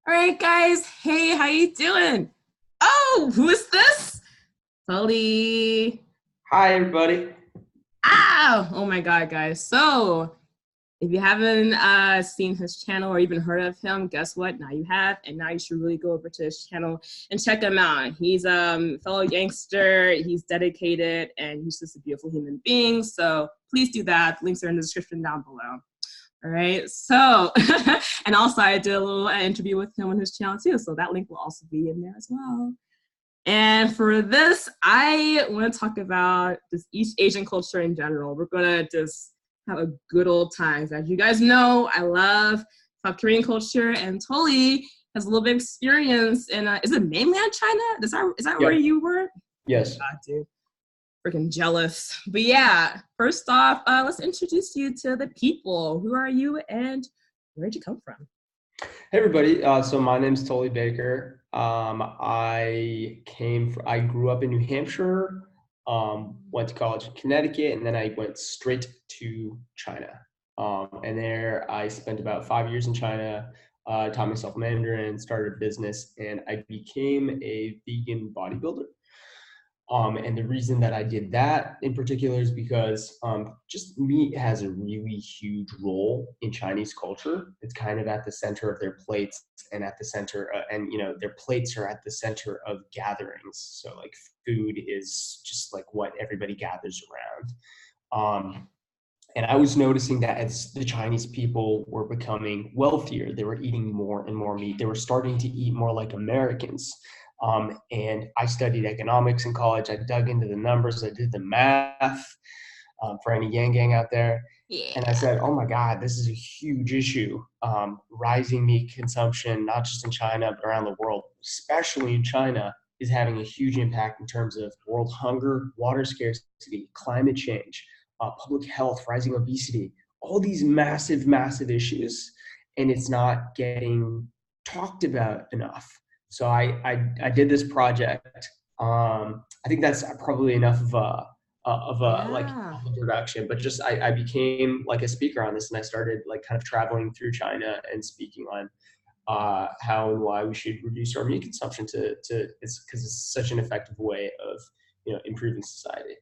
All right, guys. Hey, how you doing? Oh, who is this? Tully. Hi, everybody. Oh my God, guys. So, if you haven't seen his channel or even heard of him, guess what? Now you have, and now you should really go over to his channel and check him out. He's a fellow gangster. He's dedicated, and he's just a beautiful human being. So please do that. Links are in the description down below. All right. So, and also I did a little interview with him on his channel too. So that link will also be in there as well. And for this, I want to talk about just East Asian culture in general. We're going to just have a good old time. As you guys know, I love South Korean culture, and Tully has a little bit of experience in, is it mainland China? Is that where Yeah. you were? Oh my Yes. God, dude. Freaking jealous. But yeah, first off, let's introduce you to the people. Who are you and where'd you come from? Hey, everybody. So my name's Tully Baker. I grew up in New Hampshire, went to college in Connecticut, and then I went straight to China. And there I spent about 5 years in China, taught myself Mandarin, started a business, and I became a vegan bodybuilder. And the reason that I did that in particular is because just meat has a really huge role in Chinese culture. It's kind of at the center of their plates and at the center, and their plates are at the center of gatherings. So like food is just like what everybody gathers around. And I was noticing that as the Chinese people were becoming wealthier, they were eating more and more meat. They were starting to eat more like Americans. And I studied economics in college. I dug into the numbers. I did the math for any Yang Gang out there. And I Yeah. said, oh my God, this is a huge issue. Rising meat consumption, not just in China, but around the world, especially in China, is having a huge impact in terms of world hunger, water scarcity, climate change, public health, rising obesity, all these massive, massive issues. And it's not getting talked about enough. So I did this project. I think that's probably enough of a like Yeah. introduction, but just I became like a speaker on this, and I started like kind of traveling through China and speaking on how and why we should reduce our meat consumption to it's because it's such an effective way of improving society.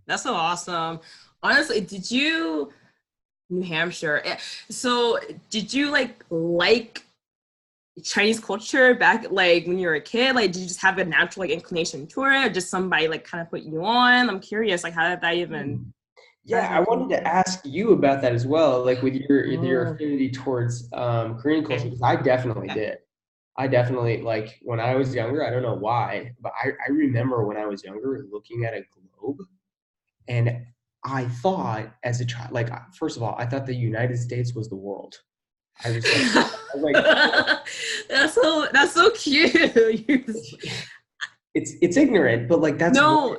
That's so awesome. Honestly, New Hampshire? So, did you like Chinese culture back like when you were a kid? Like, did you just have a natural like inclination to it, or just somebody like kind of put you on? I'm curious, like, how did that even? How Yeah, did I that come wanted to about? ask you about that as well, like with your Oh, affinity towards Korean culture, okay, because I definitely okay. did. I definitely like when I was younger, I don't know why, but I remember when I was younger looking at a globe and I thought as a child, like first of all, I thought the United States was the world. I was like, That's so cute. You just- it's ignorant, but like no,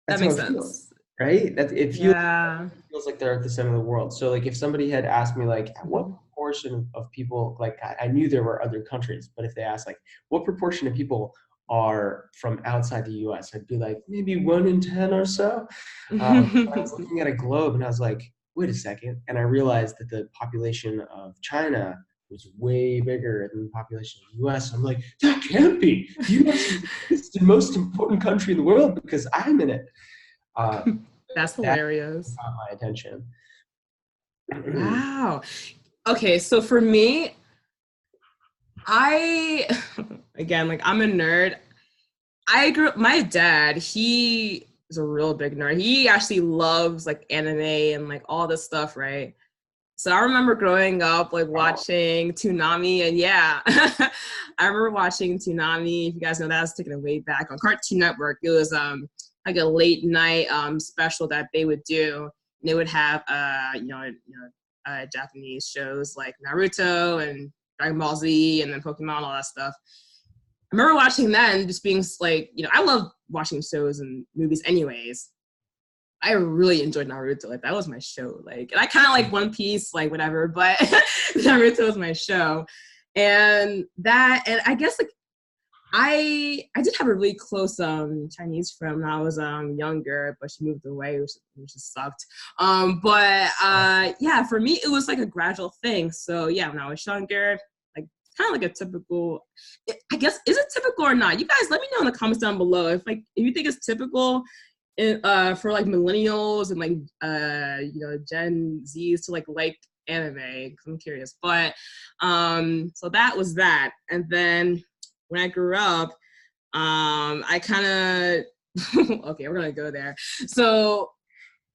that that's how makes it feels, sense. right? Yeah. It feels like they're at the center of the world. So like if somebody had asked me like what Mhm. proportion of people, like I knew there were other countries, but if they asked like what proportion of people are from outside the US, I'd be like maybe 1 in 10 or so. But I was looking at a globe and I was like, wait a second. And I realized that the population of China was way bigger than the population of the US. I'm like, that can't be. The US is the biggest and most important country in the world because I'm in it. Uh, That's that hilarious. caught my attention. Wow. Okay, so for me, I again, like I'm a nerd. I grew up, my dad, he is a real big nerd. He actually loves like anime and like all this stuff, right? So I remember growing up like Oh, watching Toonami, and yeah, I remember watching Toonami. If you guys know that, I was taking it way back on Cartoon Network. It was like a late night special that they would do. And they would have Japanese shows like Naruto and Dragon Ball Z and then Pokemon, all that stuff. I remember watching that and just being like, I love watching shows and movies anyways. I really enjoyed Naruto. Like that was my show. Like, and I kind of like One Piece, like whatever, but Naruto was my show. And I guess like I did have a really close Chinese friend when I was younger, but she moved away, which just sucked. But yeah, for me it was like a gradual thing. So yeah, when I was younger, like kind of like a typical, I guess, is it typical or not? You guys let me know in the comments down below if you think it's typical for like millennials and like Gen Zs to like anime, because I'm curious. But so that was that. And then when I grew up, I kind of okay, we're gonna go there. So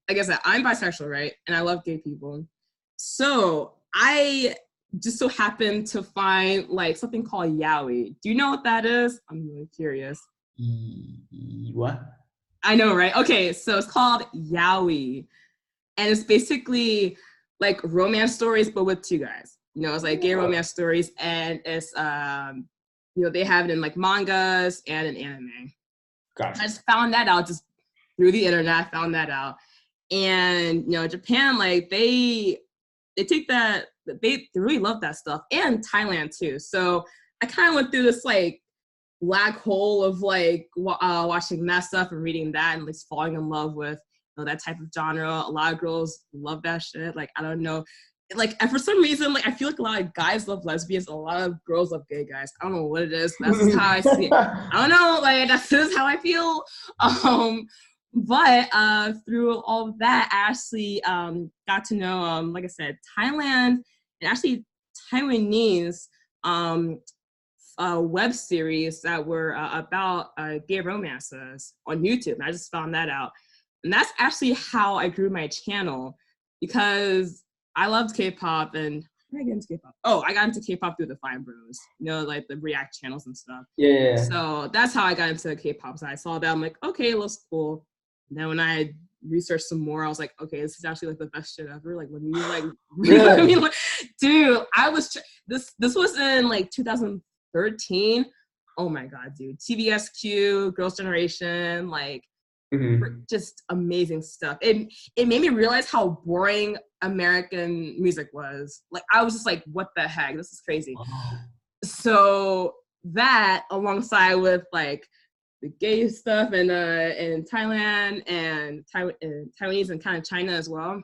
like I said, I'm bisexual, right? And I love gay people. So I just so happened to find like something called yaoi. Do you know what that is? I'm really curious. What? I know, right? Okay, so it's called yaoi. And it's basically like romance stories, but with two guys. It's like gay romance stories, and it's they have it in like mangas and in anime. Gotcha. I just found that out just through the internet. I found that out. And Japan, like they take that, they really love that stuff, and Thailand too. So I kind of went through this like black hole of like watching that stuff and reading that and like falling in love with that type of genre. A lot of girls love that shit. Like I don't know, like, and for some reason, like I feel like a lot of guys love lesbians, a lot of girls love gay guys. I don't know what it is. That's just how I see it. I don't know, like that's just how I feel. But through all of that, I actually got to know, like I said, Thailand, and actually Taiwanese web series that were about gay romances on YouTube. And I just found that out. And that's actually how I grew my channel, because I loved K-pop. And how did I get into K-pop? Oh, I got into K-pop through the Fine Bros, like the React channels and stuff. Yeah. So that's how I got into K-pop. So I saw that, I'm like, okay, it looks cool. And then when I researched some more, I was like, okay, this is actually like the best shit ever. Like when you like, really? I mean, like, dude, I was this was in like 2013. Oh my god, dude, TVSQ, Girls' Generation, like just amazing stuff. It made me realize how boring American music was. Like I was just like, what the heck? This is crazy. Wow. So that, alongside with like the gay stuff in Thailand and Taiwanese and kind of China as well,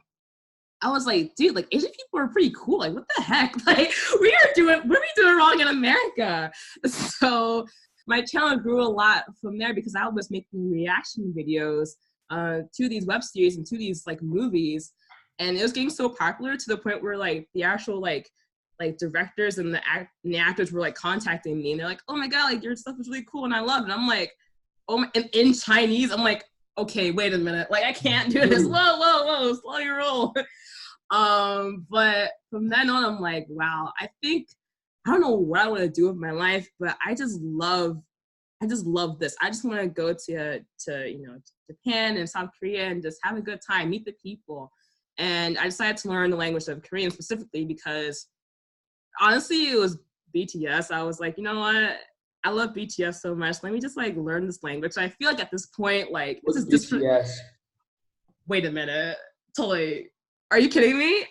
I was like, dude, like Asian people are pretty cool. Like, what the heck? Like, what are we doing wrong in America? So my channel grew a lot from there, because I was making reaction videos to these web series and to these like movies, and it was getting so popular to the point where like the actual like directors and the actors were like contacting me, and they're like, oh my god, like your stuff is really cool and I love it. I'm like, oh my, and in Chinese, I'm like, okay, wait a minute, like I can't do this. Whoa, slow your roll. But from then on, I'm like, wow, I don't know what I want to do with my life, but I just love this. I just want to go to Japan and South Korea and just have a good time, meet the people. And I decided to learn the language of Korean specifically because honestly, it was BTS. I was like, you know what? I love BTS so much. Let me just like learn this language. So I feel like at this point, like this is BTS. Wait a minute, Tully, are you kidding me?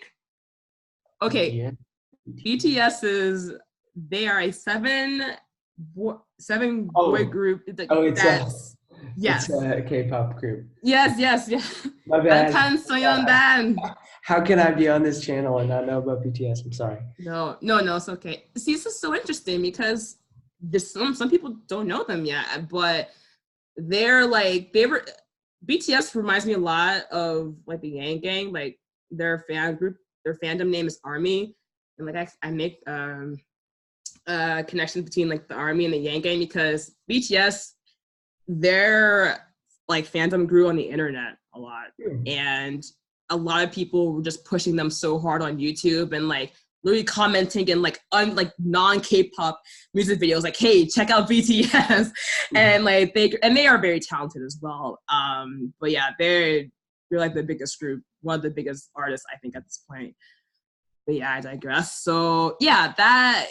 Okay, yeah. BTS they are a seven boy group. Yes. It's a K-pop group. Yes. My bad. How can I be on this channel and not know about BTS? I'm sorry. No, it's okay. See, this is so interesting because some people don't know them yet, but BTS reminds me a lot of like the Yang Gang, like their fan group, their fandom name is ARMY, and like I make connection between like the ARMY and the Yang Gang because BTS, their like fandom grew on the internet a lot, and a lot of people were just pushing them so hard on YouTube and like literally commenting in like non-K-pop music videos like, hey, check out BTS. And like they are very talented as well. But yeah, they're like the biggest group, one of the biggest artists I think at this point. But yeah, I digress. So yeah, that,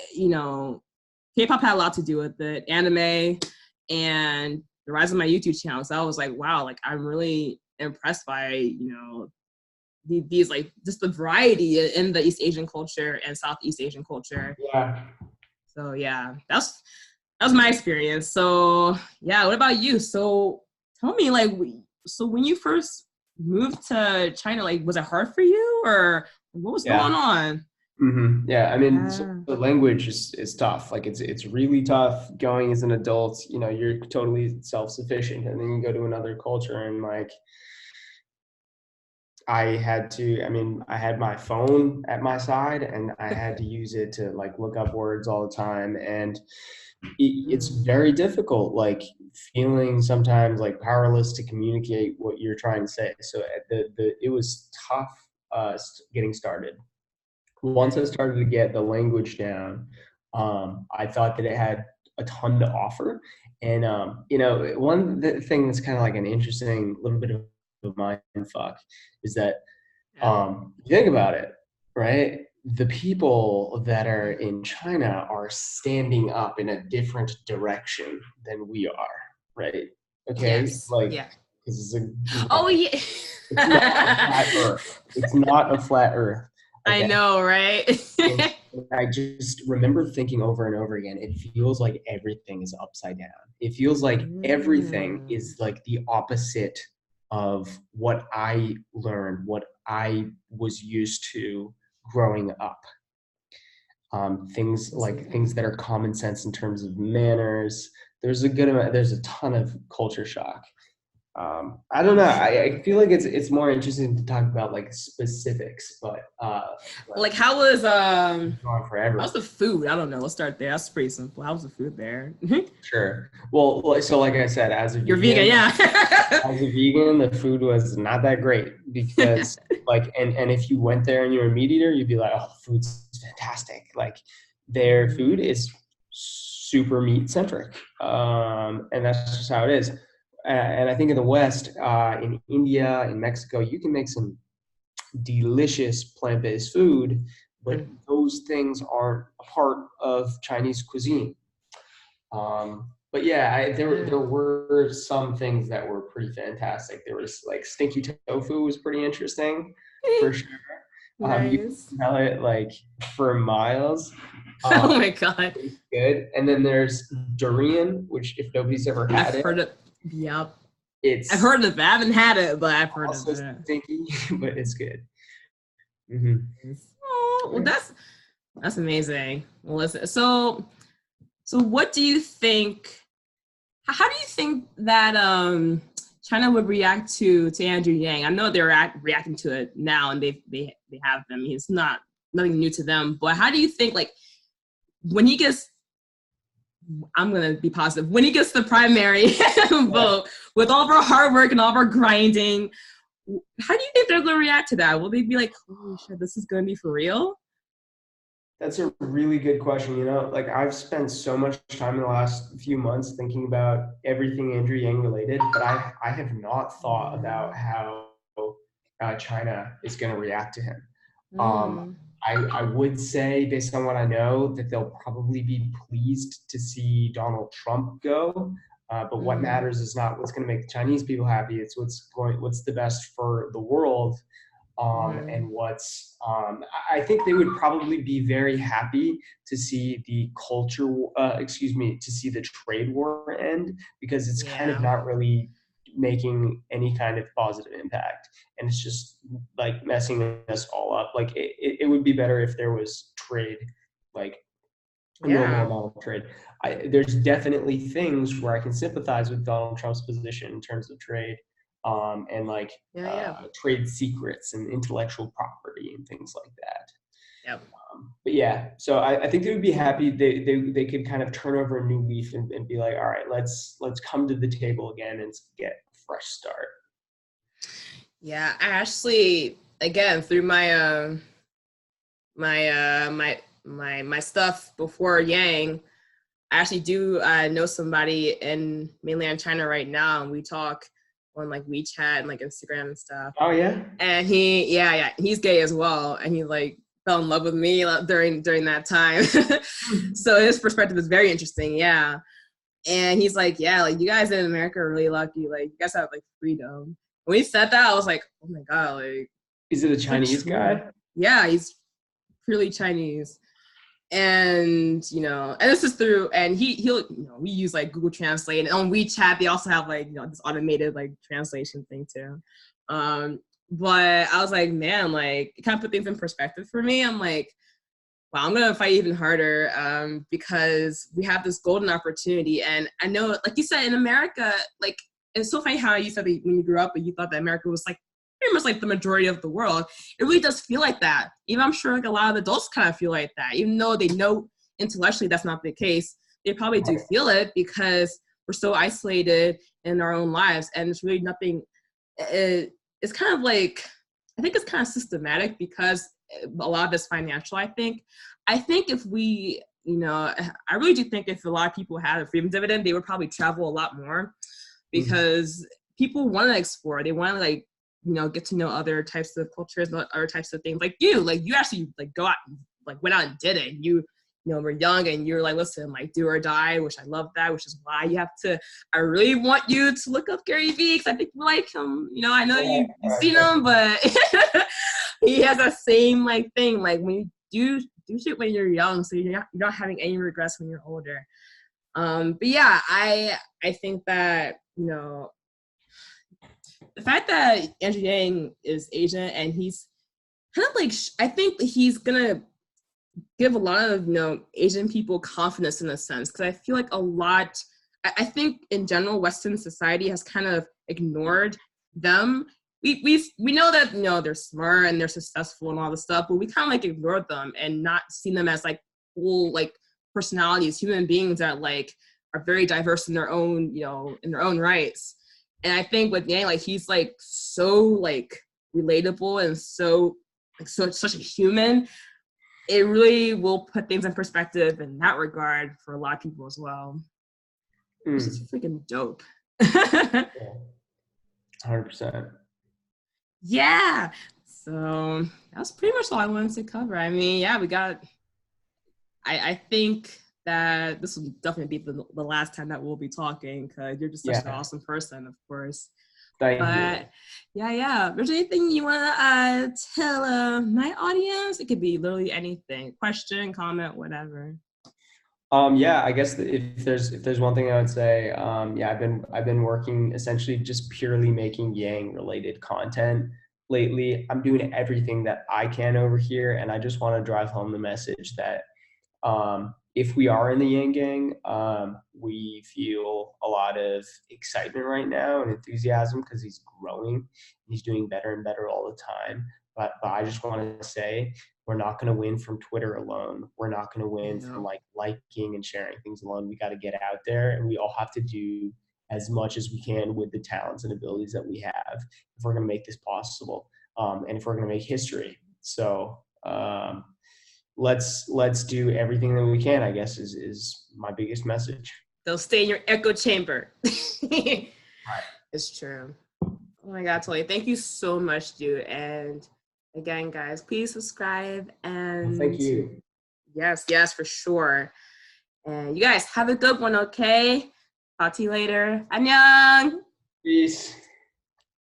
K-pop had a lot to do with it, anime, and the rise of my YouTube channel. So I was like, wow, like I'm really impressed by, these like just the variety in the East Asian culture and Southeast Asian culture. Yeah. So yeah, that was my experience. So yeah, what about you? So tell me, like, so when you first moved to China, like, was it hard for you or what was going on? Yeah, I mean, so Yeah. the language is tough. Like it's really tough going as an adult. You know, you're totally self-sufficient, and then you go to another culture, and like I mean, I had my phone at my side, and I had to use it to like look up words all the time, and it's Mm. very difficult. Like feeling sometimes like powerless to communicate what you're trying to say. So it was tough getting started. Once I started to get the language down, I thought that it had a ton to offer. And you know, thing that's kind of like an interesting little bit of a mind fuck is that Yeah. you think about it, right? The people that are in China are standing up in a different direction than we are, right? Okay, Yes. like Yeah. this is a Oh gravity. yeah. It's not a flat Earth. It's not a flat Earth. I Okay, know, right? and I just remember thinking over and over again, it feels like everything is upside down. It feels like everything Mm. is like the opposite of what I learned, what I was used to growing up. Things that are common sense in terms of manners. There's a ton of culture shock. I don't I'm know. sure. I feel like it's more interesting to talk about like specifics, but Like how was going how's forever. the food? I don't know. Let's start there. That's pretty simple. How's the food there? Sure. Well, so like I said, You're vegan, yeah. the food was not that great because like, and if you went there and you're a meat eater, you'd be like, oh, food's fantastic. Like their food Mm, is super meat centric. And that's just how it is. And I think in the West, in India, in Mexico, you can make some delicious plant-based food, but mm, those things aren't a part of Chinese cuisine. But yeah, yeah. there were some things that were pretty fantastic. There was like stinky tofu was pretty interesting for sure. You can Nice. smell it like for miles. Oh Um, my god. it's good. And then there's durian, which if nobody's ever I've had it, heard of yep. I've it's heard of it. I haven't had it, but I've heard of also it. stinky, but it's good. Hmm. Oh, well that's amazing. Well, listen, so what do you think how do you think that China would react to Andrew Yang? I know they're reacting to it now, and they have them. It's not nothing new to them. But how do you think like when he gets? I'm gonna be positive. When he gets the primary Yeah. vote, with all of our hard work and all of our grinding, how do you think they're gonna react to that? Will they be like, "Holy shit, this is gonna be for real"? That's a really good question. You know, like I've spent so much time in the last few months thinking about everything Andrew Yang related, but I have not thought Yeah. about how China is going to react to him. Um, Mm. I would say, based on what I know, that they'll probably be pleased to see Donald Trump go. But what Mm. matters is not what's going to make the Chinese people happy. It's what's the best for the world, Mm. and I think they would probably be very happy to see to see the trade war end because it's kind of Yeah. not really making any kind of positive impact, and it's just like messing us all up. Like it would be better if there was trade, like a normal Yeah. amount of trade. There's definitely things where I can sympathize with Donald Trump's position in terms of trade, and like Yeah. Yeah. trade secrets and intellectual property and things like that. Yep. But yeah, so I think they would be happy. They could kind of turn over a new leaf and be like, all right, let's come to the table again and get a fresh start. Yeah. I actually, again, through my stuff before Yang, I actually do know somebody in mainland China right now, and we talk on like WeChat and like Instagram and stuff. Oh yeah. And yeah, he's gay as well, and he like fell in love with me during that time. So his perspective is very interesting. Yeah, and he's like, yeah, like you guys in America are really lucky. Like you guys have like freedom. When he said that, I was like, oh my god, like Is it a so Chinese true. guy? Yeah, he's purely Chinese. And and this is through, and he'll we use like Google Translate, and on WeChat they also have like this automated like translation thing too. But I was like, man, like it kind of put things in perspective for me. I'm like, Well, I'm gonna fight even harder because we have this golden opportunity, and I know, like you said, in America, like it's so funny how you said that when you grew up, and you thought that America was like pretty much like the majority of the world. It really does feel like that. Even I'm sure like a lot of adults kind of feel like that, even though they know intellectually that's not the case. They probably do feel it because we're so isolated in our own lives, and it's really nothing. It's kind of like, I think it's kind of systematic because a lot of it's financial. I think if we, I really do think if a lot of people had a freedom dividend, they would probably travel a lot more because people want to explore. They want to like, get to know other types of cultures, other types of things. Like you actually like go out, like went out and did it. We're young and you're like, listen, like do or die, which I love that, which is why you have to, I really want you to look up Gary Vee because I think you like him. I know you've seen him, but he has that same like thing. Like when you do shit when you're young, so you're not having any regrets when you're older. But yeah, I think that, the fact that Andrew Yang is Asian and he's kind of like, I think he's gonna give a lot of Asian people confidence in a sense, because I feel like I think in general Western society has kind of ignored them. We know that they're smart and they're successful and all this stuff, but we kind of like ignored them and not seen them as like full like personalities, human beings that like are very diverse in their own in their own rights. And I think with Yang, like he's like so like relatable and so such a human. It really will put things in perspective in that regard for a lot of people as well. Which is freaking dope. 100%. Yeah. So that's pretty much all I wanted to cover. I mean, yeah, I think that this will definitely be the last time that we'll be talking because you're just such an awesome person, of course. Thank you. Yeah. There's anything you want to tell my audience? It could be literally anything. Question, comment, whatever. Yeah, I guess if there's one thing I would say, I've been working essentially just purely making Yang related content lately. I'm doing everything that I can over here, and I just want to drive home the message that if we are in the Yang Gang, we feel a lot of excitement right now and enthusiasm because he's growing. He's doing better and better all the time. But I just want to say we're not going to win from Twitter alone. We're not going to win from like liking and sharing things alone. We got to get out there, and we all have to do as much as we can with the talents and abilities that we have if we're going to make this possible, and if we're going to make history. So let's do everything that we can, I guess is my biggest message. They'll stay in your echo chamber. Right. It's true. Oh my God, Tully, thank you so much, dude. And again, guys, please subscribe. And thank you. Yes, for sure. And you guys have a good one, okay? Talk to you later. Annyeong. Peace.